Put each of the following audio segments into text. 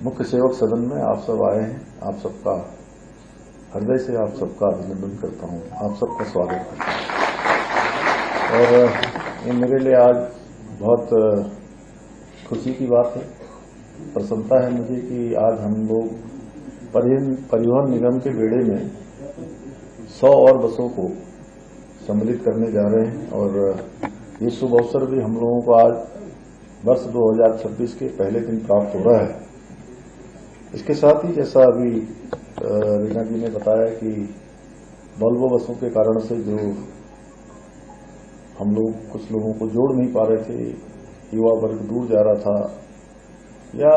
मुख्य सेवक सदन में आप सब आए हैं। आप सबका हृदय से आप सबका अभिनंदन करता हूं, आप सबका स्वागत करता हूं। और ये मेरे लिए आज बहुत खुशी की बात है, प्रसन्नता है मुझे कि आज हम लोग परिवहन निगम के बेड़े में 100 और बसों को सम्मिलित करने जा रहे हैं। और ये शुभ अवसर भी हम लोगों को आज वर्ष 2026 के पहले दिन प्राप्त हो रहा है। इसके साथ ही जैसा अभी रीना जी ने बताया कि वॉल्वो बसों के कारण से जो हम लोग कुछ लोगों को जोड़ नहीं पा रहे थे, युवा वर्ग दूर जा रहा था, या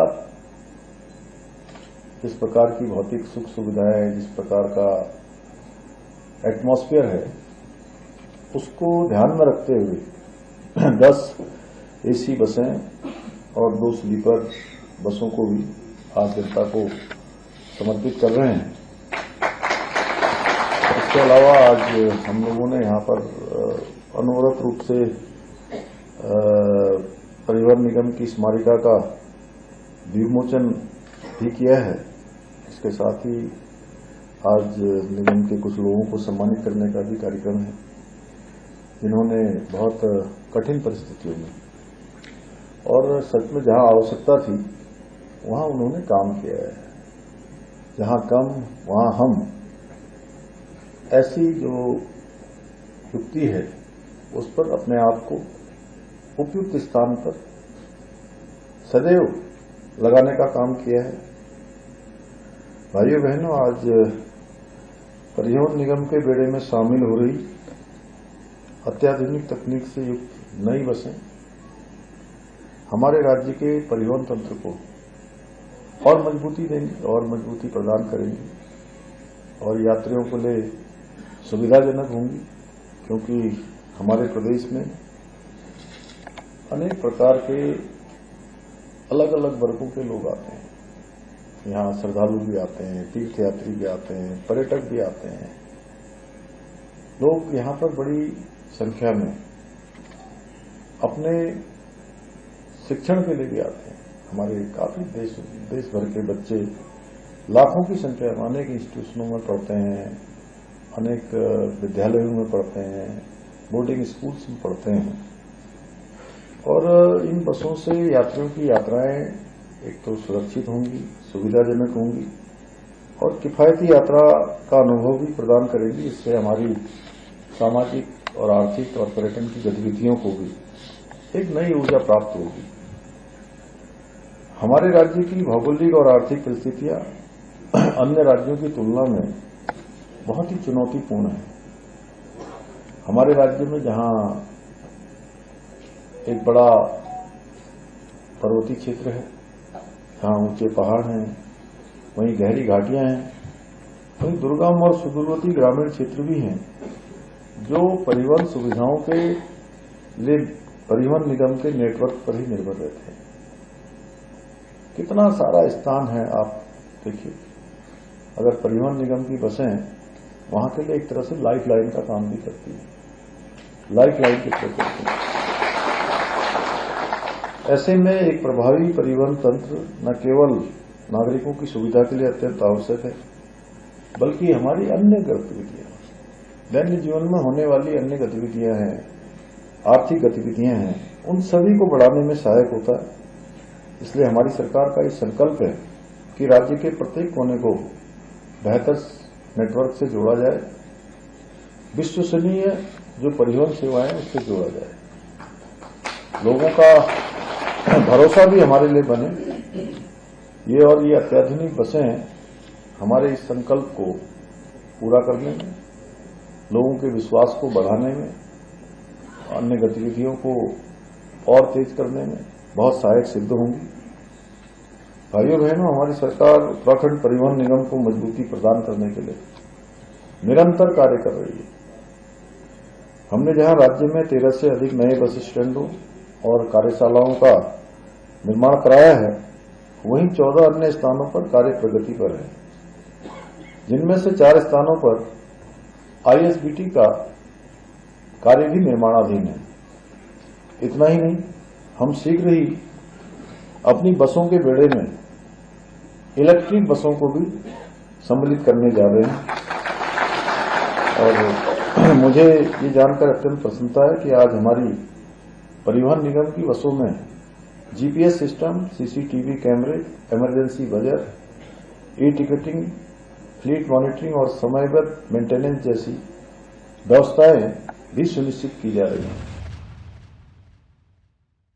जिस प्रकार की भौतिक सुख सुविधाएं, जिस प्रकार का एटमॉस्फेयर है, उसको ध्यान में रखते हुए 10 एसी बसें और 2 स्लीपर बसों को भी आज जनता को समर्पित कर रहे हैं। इसके अलावा आज हम लोगों ने यहाँ पर अनवरत रूप से परिवहन निगम की स्मारिका का विमोचन भी किया है। इसके साथ ही आज निगम के कुछ लोगों को सम्मानित करने का भी कार्यक्रम है, जिन्होंने बहुत कठिन परिस्थितियों में और सच में जहां आवश्यकता थी वहां उन्होंने काम किया है। जहां कम वहां हम, ऐसी जो युक्ति है उस पर अपने आप को उपयुक्त स्थान पर सदैव लगाने का काम किया है। भाइयों बहनों, आज परिवहन निगम के बेड़े में शामिल हो रही अत्याधुनिक तकनीक से युक्त नई बसें हमारे राज्य के परिवहन तंत्र को और मजबूती देंगी और मजबूती प्रदान करेंगी और यात्रियों को लिए सुविधाजनक होंगी, क्योंकि हमारे प्रदेश में अनेक प्रकार के अलग अलग वर्गों के लोग आते हैं। यहाँ श्रद्धालु भी आते हैं, तीर्थयात्री भी आते हैं, पर्यटक भी आते हैं। लोग यहाँ पर बड़ी संख्या में अपने शिक्षण के लिए भी आते हैं। हमारे काफी देश भर के बच्चे लाखों की संख्या में अनेक इंस्टीट्यूशनों में पढ़ते हैं, अनेक विद्यालयों में पढ़ते हैं, बोर्डिंग स्कूल्स में पढ़ते हैं। और इन बसों से यात्रियों की यात्राएं एक तो सुरक्षित होंगी, सुविधाजनक होंगी और किफायती यात्रा का अनुभव भी प्रदान करेंगी। इससे हमारी सामाजिक और आर्थिक और पर्यटन की गतिविधियों को भी एक नई ऊर्जा प्राप्त होगी। हमारे राज्य की भौगोलिक और आर्थिक परिस्थितियां अन्य राज्यों की तुलना में बहुत ही चुनौतीपूर्ण है। हमारे राज्य में जहां एक बड़ा पर्वतीय क्षेत्र है, जहां ऊंचे पहाड़ हैं, वहीं गहरी घाटियां हैं, वहीं दुर्गम और सुदूरवर्ती ग्रामीण क्षेत्र भी हैं, जो परिवहन सुविधाओं के लिए परिवहन निगम के नेटवर्क पर ही निर्भर रहते हैं। कितना सारा स्थान है, आप देखिए। अगर परिवहन निगम की बसें वहां के लिए एक तरह से लाइफ लाइन का काम भी करती है, लाइफ लाइन की तरह करती है। ऐसे में एक प्रभावी परिवहन तंत्र न केवल नागरिकों की सुविधा के लिए अत्यंत आवश्यक है, बल्कि हमारी अन्य गतिविधियां, दैनिक जीवन में होने वाली अन्य गतिविधियां हैं, आर्थिक गतिविधियां हैं, उन सभी को बढ़ाने में सहायक होता है। इसलिए हमारी सरकार का ये संकल्प है कि राज्य के प्रत्येक कोने को बेहतर नेटवर्क से जोड़ा जाए, विश्वसनीय जो परिवहन सेवाएं उससे जोड़ा जाए, लोगों का भरोसा भी हमारे लिए बने। ये अत्याधुनिक बसें हमारे इस संकल्प को पूरा करने में, लोगों के विश्वास को बढ़ाने में, अन्य गतिविधियों को और तेज करने में बहुत सहायक सिद्ध होंगी। भाइयों बहनों, हमारी सरकार उत्तराखंड परिवहन निगम को मजबूती प्रदान करने के लिए निरंतर कार्य कर रही है। हमने जहां राज्य में 13 से अधिक नए बस स्टैंडों और कार्यशालाओं का निर्माण कराया है, वहीं 14 अन्य स्थानों पर कार्य प्रगति पर है, जिनमें से 4 स्थानों पर आईएसबीटी का कार्य भी निर्माणाधीन है। इतना ही नहीं, हम शीघ्र ही अपनी बसों के बेड़े में इलेक्ट्रिक बसों को भी सम्मिलित करने जा रहे हैं। और मुझे ये जानकर अत्यंत प्रसन्नता है कि आज हमारी परिवहन निगम की बसों में जीपीएस सिस्टम, सीसीटीवी कैमरे, emergency buzzer, e ticketing, fleet monitoring और समयबद्ध मेंटेनेंस जैसी व्यवस्थाएं भी सुनिश्चित की जा रही हैं।